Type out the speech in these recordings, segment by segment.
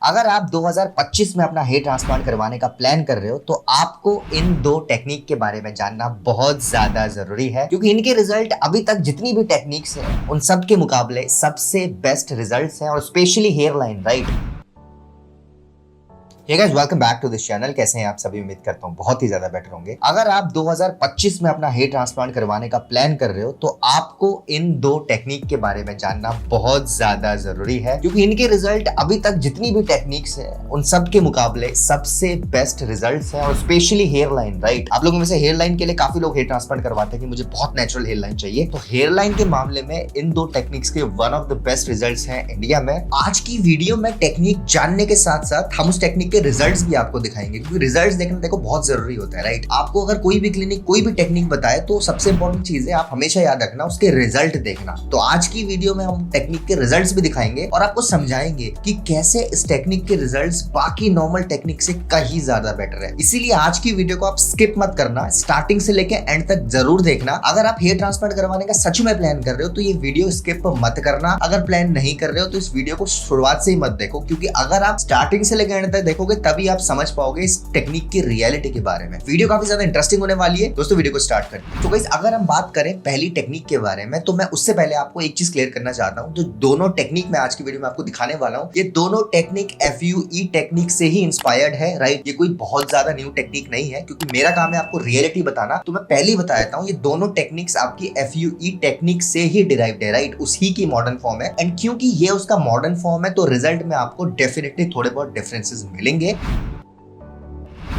अगर आप 2025 में अपना हेयर ट्रांसप्लांट करवाने का प्लान कर रहे हो तो आपको इन दो टेक्निक के बारे में जानना बहुत ज्यादा जरूरी है, क्योंकि इनके रिजल्ट अभी तक जितनी भी टेक्निक्स हैं उन सब के मुकाबले सबसे बेस्ट रिजल्ट्स हैं, और specially hair line, right. Hey guys, welcome back to this channel. कैसे हैं आप सभी? उम्मीद करता हूँ बहुत ही ज्यादा बेटर होंगे। अगर आप 2025 में अपना हेयर ट्रांसप्लांट करवाने का प्लान कर रहे हो तो आपको इन दो टेक्निक के बारे में जानना बहुत ज्यादा जरूरी है, क्योंकि इनके रिजल्ट अभी तक जितनी भी टेक्निक्स हैं उन सब के मुकाबले सबसे बेस्ट रिजल्ट्स हैं, और स्पेशली हेयर लाइन, राइट। आप लोगों में से हेयर लाइन के लिए काफी लोग हेयर ट्रांसप्लांट करवाते हैं कि मुझे बहुत नेचुरल हेयर लाइन चाहिए, तो हेयर लाइन के मामले में इन दो टेक्निक्स के one of the best results हैं इंडिया में। आज की वीडियो में टेक्निक जानने के साथ साथ हम उस टेक्निक रिजल्ट्स भी आपको दिखाएंगे, क्योंकि रिजल्ट्स देखना देखो बहुत जरूरी होता है, राइट। आपको अगर कोई भी क्लिनिक कोई भी टेक्निक बताए तो सबसे इंपॉर्टेंट चीज है आप हमेशा याद रखना उसके रिजल्ट देखना। तो आज की वीडियो में हम टेक्निक के रिजल्ट्स भी दिखाएंगे और आपको समझाएंगे कि कैसे इस टेक्निक के रिजल्ट्स बाकी नॉर्मल टेक्निक से कहीं ज्यादा बेटर है। इसीलिए आज की वीडियो को आप स्किप मत करना, स्टार्टिंग से लेकर एंड तक जरूर देखना। अगर आप हेयर ट्रांसप्लांट करवाने का सच में प्लान कर रहे हो तो ये वीडियो स्किप मत करना। अगर प्लान नहीं कर रहे हो तो इस वीडियो को शुरुआत से ही मत देखो, क्योंकि अगर आप स्टार्टिंग से लेकर एंड तक देखोगे तभी आप समझ पाओगे इस टेक्निक की रियलिटी के बारे में। वीडियो काफी ज्यादा इंटरेस्टिंग होने वाली है दोस्तों, वीडियो को स्टार्ट करें। तो गाइस, अगर हम बात करें पहली टेक्निक के बारे में तो मैं उससे पहले आपको एक चीज क्लियर करना चाहता हूं। जो दोनों टेक्निक मैं आज की वीडियो में आपको दिखाने वाला हूं, ये दोनों टेक्निक FUE टेक्निक से ही इंस्पायर्ड है, राइट। ये कोई बहुत ज्यादा न्यू टेक्निक नहीं है, क्योंकि मेरा काम है आपको रियलिटी बताना। तो मैं पहले ही बता देता हूं, ये दोनों टेक्निक्स आपकी FUE टेक्निक से ही डिराइव्ड है, राइट। उसी की मॉडर्न फॉर्म है, एंड क्योंकि ये उसका मॉडर्न फॉर्म है तो रिजल्ट में आपको डेफिनेटली थोड़े बहुत डिफरेंसेस मिलेंगे।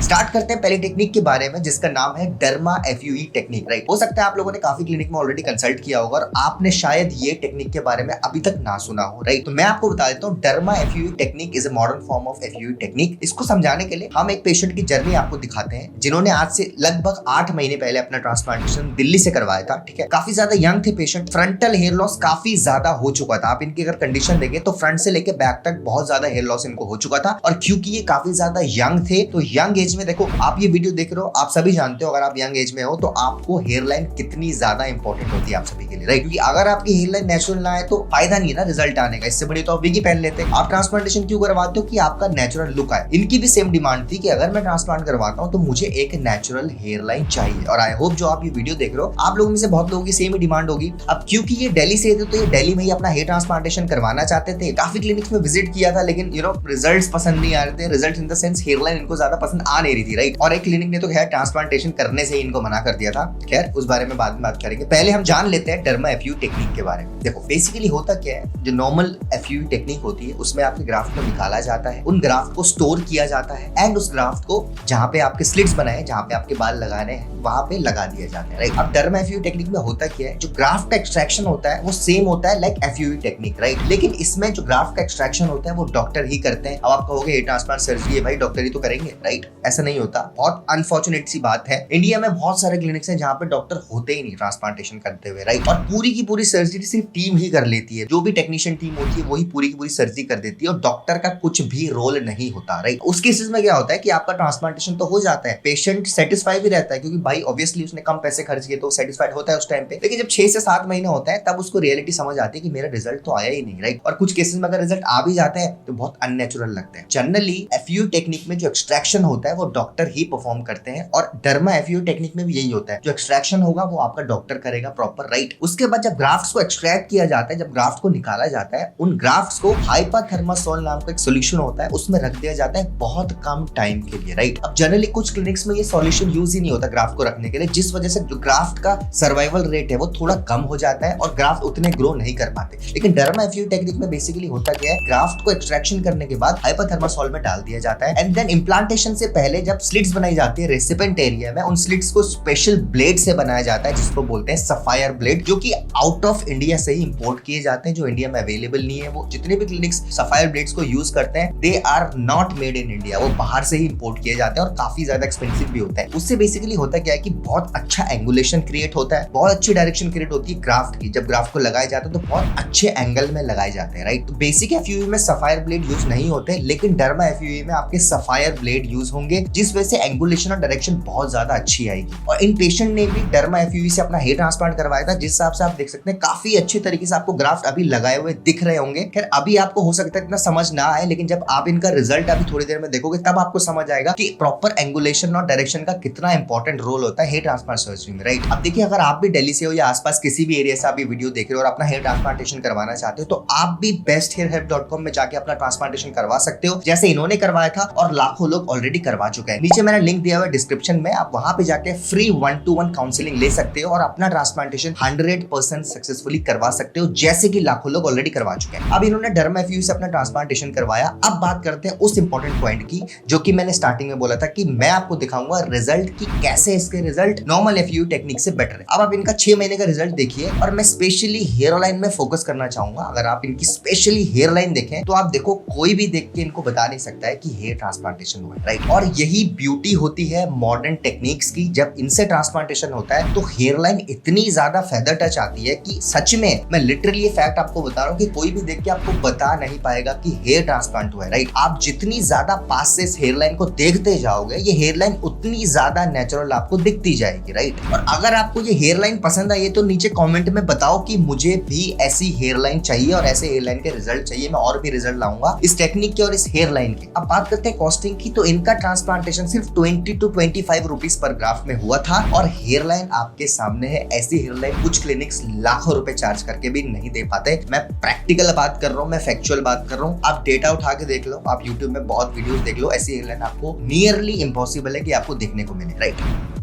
स्टार्ट करते हैं पहली टेक्निक के बारे में, जिसका नाम है डर्मा FUE टेक्निक, राइट। हो सकता है आप लोगों ने काफी क्लिनिक में ऑलरेडी कंसल्ट किया होगा और आपने शायद ये टेक्निक के बारे में अभी तक ना सुना हो, राइट। तो मैं आपको बता देता हूँ, derma FUE technique is a modern form of FUE technique. इसको समझाने के लिए हम एक पेशेंट की जर्नी आपको दिखाते हैं, जिन्होंने आज से लगभग 8 महीने पहले अपना ट्रांसप्लांटेशन दिल्ली से करवाया था, ठीक है। काफी ज्यादा यंग थे पेशेंट, फ्रंटल हेयर लॉस काफी ज्यादा हो चुका था। आप इनकी अगर कंडीशन देखें तो फ्रंट से लेकर बैक तक बहुत ज्यादा हेयर लॉस इनको हो चुका था, और क्योंकि ये काफी ज्यादा यंग थे तो यंग एज में, देखो आप ये वीडियो देख रहे हो, आप सभी जानते हो अगर आप यंग एज में हो तो आपको हेयर लाइन कितनी ज्यादा इंपॉर्टेंट होती है आप सभी के लिए, राइट। क्योंकि अगर आपकी हेयर लाइन नेचुरल ना है तो फायदा नहीं है ना रिजल्ट आने का। इससे बड़ी तो आप विगी पहन लेते हैं। आप ट्रांसप्लांटेशन क्यों करवाते हो? कि आपका नेचुरल लुक आए। इनकी भी सेम डिमांड थी कि अगर मैं ट्रांसप्लांट करवाता हूं तो मुझे एक नेचुरल हेयर लाइन चाहिए, और आई होप जो आप ये वीडियो देख रहे हो आप लोगों में से बहुत लोगों की सेम ही डिमांड होगी। अब क्योंकि ये दिल्ली से थे तो ये दिल्ली में ही अपना हेयर ट्रांसप्लांटेशन करवाना चाहते थे। काफी क्लिनिक्स में विजिट किया था, लेकिन रिजल्ट्स पसंद नहीं आ रहे थे। Result in the sense hair line इनको ज्यादा पसंद आ नहीं रही थी, राइट। और एक क्लिनिक ने तो खैर ट्रांसप्लांटेशन करने से ही इनको मना कर दिया था। खैर उस बारे में बाद में बात करेंगे, पहले हम जान लेते हैं डर्मा FUE टेक्निक के बारे में। देखो बेसिकली होता क्या है, जो नॉर्मल FUE टेक्निक होती है उसमें आपके ग्राफ्ट को निकाला जाता है, उन ग्राफ्ट को स्टोर किया जाता है, एंड उस ग्राफ्ट को जहां पे आपके स्लिट्स बनाए, जहां पे आपके बाल लगाने हैं वहां पे लगा दिया जाता है, राइट। अब डर्मा FUE टेक्निक में होता क्या है, जो ग्राफ्ट का एक्सट्रैक्शन होता है वो सेम होता है लाइक FUE टेक्निक, राइट। लेकिन इसमें जो ग्राफ्ट का एक्सट्रैक्शन होता है वो डॉक्टर ही करते हैं। अब आप कहोगे हेयर ट्रांसप्लांट सर्जरी है भाई, डॉक्टर ही तो करेंगे, राइट। ऐसा नहीं होता, बहुत अनफॉर्चुनेट सी बात है। इंडिया में बहुत सारे क्लिनिक्स हैं जहां पे डॉक्टर होते ही नहीं ट्रांसप्लांटेशन करते हुए, राइट। और पूरी की पूरी सर्जरी सिर्फ टीम ही कर लेती है, जो भी टेक्नीशियन टीम होती है वही पूरी की पूरी सर्जरी कर देती है, और डॉक्टर का कुछ भी रोल नहीं होता, राइट। उस केसेस में क्या होता है कि आपका ट्रांसप्लांटेशन तो हो जाता है, पेशेंट सेटिस्फाई भी रहता है, क्योंकि भाई ऑब्वियसली उसने कम पैसे खर्च किए तो सेटिस्फाइड होता है उस टाइम पे। लेकिन जब 6 से 7 महीने होता है तब उसको रियलिटी समझ आती है कि मेरा रिजल्ट तो आया ही नहीं, राइट। और कुछ केसेस में अगर रिजल्ट आ भी जाते हैं तो बहुत अननेचुरल लगते हैं। जनरली FUE टेक्निक में जो एक्सट्रैक्शन होता है वो डॉक्टर ही परफॉर्म करते हैं, और डर्मा FUE टेक्निक में भी यही होता है, जो एक्सट्रैक्शन होगा वो आपका डॉक्टर करेगा प्रॉपर, राइट। उसके बाद जब ग्राफ्ट्स को एक्सट्रैक्ट किया जाता है, जब ग्राफ्ट को निकाला जाता है, उन ग्राफ्ट्स को हाइपरथर्मासोल नाम का एक सॉल्यूशन होता है उसमें रख दिया जाता है बहुत कम टाइम के लिए, राइट। अब जनरली कुछ क्लिनिक्स में ये सॉल्यूशन यूज ही नहीं होता ग्राफ्ट को रखने के लिए, जिस वजह से जो ग्राफ्ट का सर्वाइवल रेट है वो थोड़ा कम हो जाता है और ग्राफ्ट उतने ग्रो नहीं कर पाते। लेकिन डर्मा FUE टेक्निक में बेसिकली होता क्या है, ग्राफ्ट को एक्सट्रैक्शन करने के बाद हाइपरथर्मासोल में डाल दिया जाता है, एंड देन इम्प्लांटेशन से पहले जब स्लिट्स बनाई जाती है रेसिपिएंट एरिया में, उन स्लिट्स को स्पेशल ब्लेड से बनाया जाता है जिसको बोलते हैं सफायर ब्लेड, जो कि आउट ऑफ इंडिया से ही इंपोर्ट किए जाते हैं, जो इंडिया में अवेलेबल नहीं है। वो जितने भी क्लिनिक्स सफायर ब्लेड्स को यूज करते हैं they are not made in India, वो बाहर से ही इंपोर्ट किए जाते हैं और काफी ज्यादा एक्सपेंसिव भी होता है। उससे बेसिकली होता क्या है कि बहुत अच्छा एंगुलेशन क्रिएट होता है, बहुत अच्छी डायरेक्शन क्रिएट होती है ग्राफ्ट की। जब ग्राफ्ट को लगाया जाता है तो बहुत अच्छे एंगल में लगाए जाते हैं, राइट। तो बेसिक FUE में सफायर ब्लेड यूज नहीं होते, लेकिन डर्मा FUE में आपके सफायर ब्लेड यूज होंगे। होंगे, जिस वजह से एंगुलेशन और डायरेक्शन बहुत ज्यादा अच्छी आएगी। और इन पेशेंट ने भी डर्मा एफयूवी से अपना हेयर ट्रांसप्लांट करवाया था, जिस हिसाब से आप देख सकते हैं काफी अच्छी तरीके से आपको ग्राफ्ट अभी लगाए हुए दिख रहे होंगे। खैर अभी आपको हो सकता है इतना समझ ना आए, लेकिन जब आप इनका रिजल्ट अभी थोड़ी देर में देखोगे तब आपको समझ आएगा कि प्रॉपर एंगुलेशन और डायरेक्शन का कितना इंपॉर्टेंट रोल होता है हेयर ट्रांसप्लांट सर्जरी में, राइट। अब देखिए, अगर आप भी दिल्ली से हो या आसपास किसी भी एरिया से आप ये वीडियो देख रहे हो और अपना हेयर ट्रांसप्लांटेशन करवाना चाहते हो, तो आप भी besthairhelp.com में जाके अपना ट्रांसप्लांटेशन करवा सकते हो, जैसे इन्होंने करवाया था और लाखों लोग ऑलरेडी करवा चुके हैं। नीचे मैंने लिंक दिया हुआ है डिस्क्रिप्शन में, आप वहां पे जाके फ्री 1-to-1 काउंसलिंग ले सकते हो और अपना ट्रांसप्लांटेशन 100% सक्सेसफुली करवा सकते हो, जैसे कि लाखों लोग ऑलरेडी करवा चुके हैं। अब इन्होंने डर्मा एफयूवी से अपना ट्रांसप्लांटेशन करवाया। अब बात करते हैं उस इंपॉर्टेंट पॉइंट की जो कि मैंने स्टार्टिंग में बोला था कि मैं आपको दिखाऊंगा रिजल्ट की कैसे इसके रिजल्ट नॉर्मल एफयूवी टेक्निक से बेटर है। अब आप इनका 6 महीने का रिजल्ट देखिए, और मैं स्पेशली हेयर लाइन में फोकस करना चाहूंगा। अगर आप इनकी स्पेशली हेयर लाइन देखें तो आप देखो, कोई भी देख के इनको बता नहीं सकता है कि हेयर ट्रांसप्लांटेशन हुआ है, राइट। और यही ब्यूटी होती है मॉडर्न टेक्निक्स की। जब इनसे ट्रांसप्लांटेशन होता है तो हेयर लाइन इतनी ज्यादा फेदर टच आती है कि सच में मैं लिटरली ये फैक्ट आपको बता रहा हूँ कि कोई भी देख के आपको बता नहीं पाएगा कि हेयर ट्रांसप्लांट हुआ है, राइट। आप जितनी ज्यादा पास से इस हेयर लाइन को देखते जाओगे, ये हेयर लाइन उतनी ज्यादा नेचुरल आपको दिखती जाएगी, राइट। और अगर आपको ये हेयर लाइन पसंद आई है तो नीचे कमेंट में बताओ कि मुझे भी ऐसी हेयर लाइन चाहिए और ऐसे हेयर लाइन के रिजल्ट चाहिए, मैं और भी रिजल्ट लाऊंगा इस टेक्निक के और इस हेयर लाइन के। अब बात करते हैं कॉस्टिंग की, तो इनका ट्रांसप्लांटेशन सिर्फ 20 to 25 रुपीज पर ग्राफ्ट में हुआ था। और हेयर लाइन आपके सामने है, ऐसी हेयर लाइन कुछ क्लिनिक्स लाखों रुपए चार्ज करके भी नहीं दे पाते। मैं प्रैक्टिकल बात कर रहा हूँ, मैं फैक्चुअल बात कर रहा हूँ। आप डेटा उठा के देख लो, आप यूट्यूब में बहुत वीडियोस देख लो, ऐसी हेयर लाइन आपको नियरली इम्पॉसिबल है कि आपको देखने को मिले, राइट।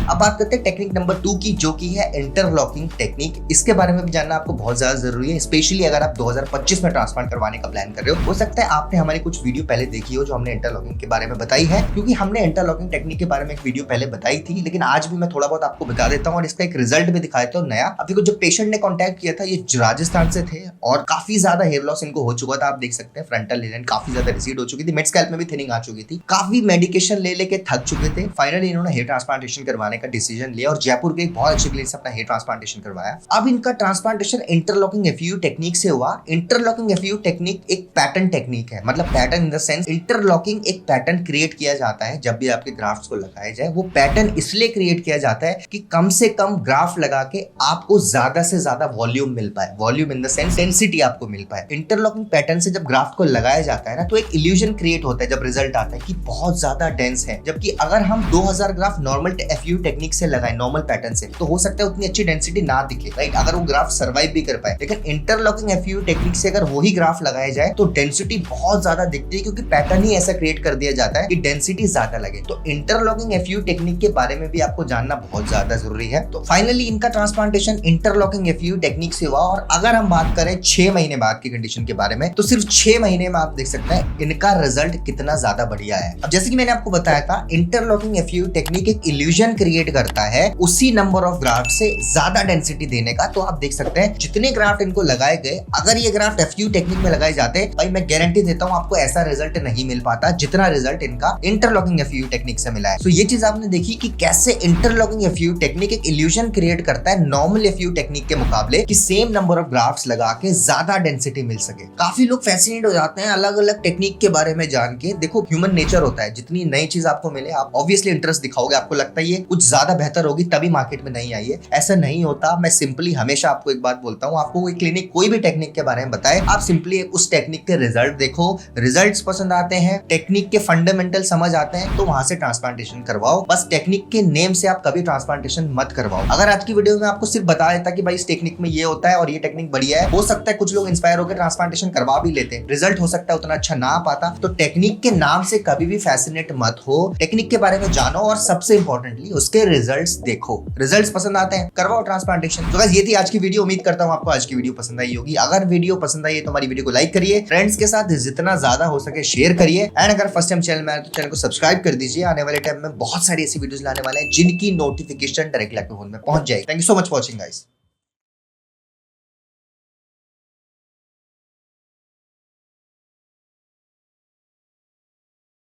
अब बात करते हैं टेक्निक नंबर 2 की, जो की है इंटरलॉकिंग टेक्निक। इसके बारे में भी जानना आपको बहुत ज्यादा जरूरी है, स्पेशली अगर आप 2025 में ट्रांसप्लांट करवाने का प्लान कर रहे हो सकता है आपने हमारी कुछ वीडियो पहले देखी हो जो हमने इंटरलॉकिंग के बारे में बताई है, क्योंकि हमने इंटरलॉकिंग टेक्निक के बारे में एक वीडियो पहले बताई थी, लेकिन आज भी मैं थोड़ा बहुत आपको बता देता हूँ और इसका एक रिजल्ट भी दिखाया था नया। अभी को जो पेशेंट ने कॉन्टैक्ट किया था ये राजस्थान से थे और काफी ज्यादा हेयर लॉस इनको हो चुका था। आप देख सकते हैं फ्रंटल हेयर लाइन काफी ज्यादा रिसीड हो चुकी थी, मिड स्कैल्प में भी थिनिंग आ चुकी थी, काफी मेडिकेशन ले लेके थक चुके थे। फाइनली इन्होंने हेयर ट्रांसप्लांटेशन करवाने का डिसीजन लिया और जयपुर के एक बहुत अच्छे क्लिनिक से अपना हेयर ट्रांसप्लांटेशन करवाया। अब इनका ट्रांसप्लांटेशन इंटरलॉकिंग एफयूवी टेक्निक से हुआ। इंटरलॉकिंग एफयूवी टेक्निक एक पैटर्न टेक्निक है, मतलब pattern in the sense interlocking एक पैटर्न क्रिएट किया जाता है जब भी आपके ग्राफ्ट्स को लगाया जाए। वो पैटर्न इसलिए क्रिएट किया जाता है कि कम से कम ग्राफ्ट लगा के आपको ज्यादा से ज्यादा वॉल्यूम मिल पाए, volume in the sense density आपको मिल पाए। इंटरलॉकिंग पैटर्न से जब ग्राफ्ट को लगाया जाता है ना, तो एक इल्यूजन क्रिएट होता है जब रिजल्ट आता है कि बहुत ज्यादा डेंस है, जबकि अगर हम 2000 ग्राफ नॉर्मल एफयूवी टेक्निक से लगाए, नॉर्मल पैटर्न से, तो हो सकता है उतनी अच्छी डेंसिटी ना दिखे, राइट, अगर वो ग्राफ सर्वाइव भी कर पाए। लेकिन इंटरलॉकिंग एफयूवी टेक्निक से अगर वही ग्राफ लगाया जाए तो डेंसिटी बहुत ज्यादा दिखती है, क्योंकि पैटर्न ही ऐसा क्रिएट कर दिया जाता है कि डेंसिटी ज्यादा लगे। तो इंटरलॉकिंग एफयूवी टेक्निक के बारे में भी आपको जानना बहुत ज्यादा जरूरी है। तो फाइनली इनका ट्रांसप्लांटेशन इंटरलॉकिंग एफयूवी टेक्निक से हुआ। और अगर हम बात करें 6 महीने बाद की कंडीशन के बारे में, तो सिर्फ 6 महीने में आप देख सकते हैं इनका रिजल्ट कितना ज्यादा बढ़िया है। अब जैसे कि मैंने आपको बताया था, इंटरलॉकिंग एफयूवी टेक्निक एक इल्यूजन क्रिएट करता है उसी नंबर ऑफ ग्राफ्ट से ज्यादा डेंसिटी देने का। तो आप देख सकते हैं जितने ग्राफ्ट इनको लगाए गए, अगर ये ग्राफ्ट एफयूवी टेक्निक में लगाए जाते, भाई मैं गारंटी देता हूं आपको ऐसा रिजल्ट नहीं मिल पाता जितना रिजल्ट इनका इंटरलॉकिंग एफयूवी टेक्निक से मिला है। तो ये चीज आपने देखी कि कैसे इंटरलॉकिंग एफयूवी टेक्निक एक इल्यूजन क्रिएट करता है नॉर्मल एफयूवी टेक्निक के मुकाबले, कि सेम नंबर ऑफ ग्राफ्ट्स लगा के ज्यादा डेंसिटी मिल सके। काफी लोग फैसिनेट हो जाते हैं अलग अलग टेक्निक के बारे में जान के। देखो, ह्यूमन नेचर होता है, जितनी नई चीज आपको मिले आप ऑब्वियसली इंटरेस्ट दिखाओगे, आपको लगता है ये कुछ ज्यादा बेहतर होगी तभी मार्केट में नहीं आई है। ऐसा नहीं होता। मैं सिंपली हमेशा आपको एक बात बोलता हूँ, आपको कोई क्लिनिक कोई भी टेक्निक के बारे में बताए, आप सिंपली उस टेक्निक के रिजल्ट देखो, रिजल्ट्स पसंद आते हैं, टेक्निक के फंडामेंटल समझ आते हैं, तो वहां से ट्रांसप्लांटेशन करवाओ। बस टेक्निक के नेम से आप कभी ट्रांसप्लांटेशन मत करवाओ। अगर आज की वीडियो में आपको सिर्फ बता देता कि भाई इस टेक्निक में ये होता है और ये टेक्निक बढ़िया है, हो सकता है कुछ लोग इंस्पायर होकर ट्रांसप्लांटेशन करवा भी लेते, रिजल्ट हो सकता है उतना अच्छा ना पाता। तो टेक्निक के नाम से कभी भी फैसिनेट मत हो, टेक्निक के बारे में जानो और सबसे इंपॉर्टेंटली उसके रिजल्ट्स देखो। रिजल्ट्स पसंद आते हैं, करवाओ ट्रांसप्लांटेशन। तो गाइस, ये थी आज की वीडियो। उम्मीद करता हूं आपको आज की वीडियो पसंद आई होगी। अगर वीडियो पसंद आई है तो हमारी वीडियो को लाइक करिए, फ्रेंड्स के साथ जितना ज्यादा हो सके शेयर करिए, एंड अगर फर्स्ट टाइम चैनल में आए तो चैनल को सब्सक्राइब कर दीजिए। आने वाले टाइम में बहुत सारी ऐसी वीडियोस लाने वाले हैं जिनकी नोटिफिकेशन डायरेक्टली आपके फोन में पहुंच जाएगी। Thank you so much for watching guys.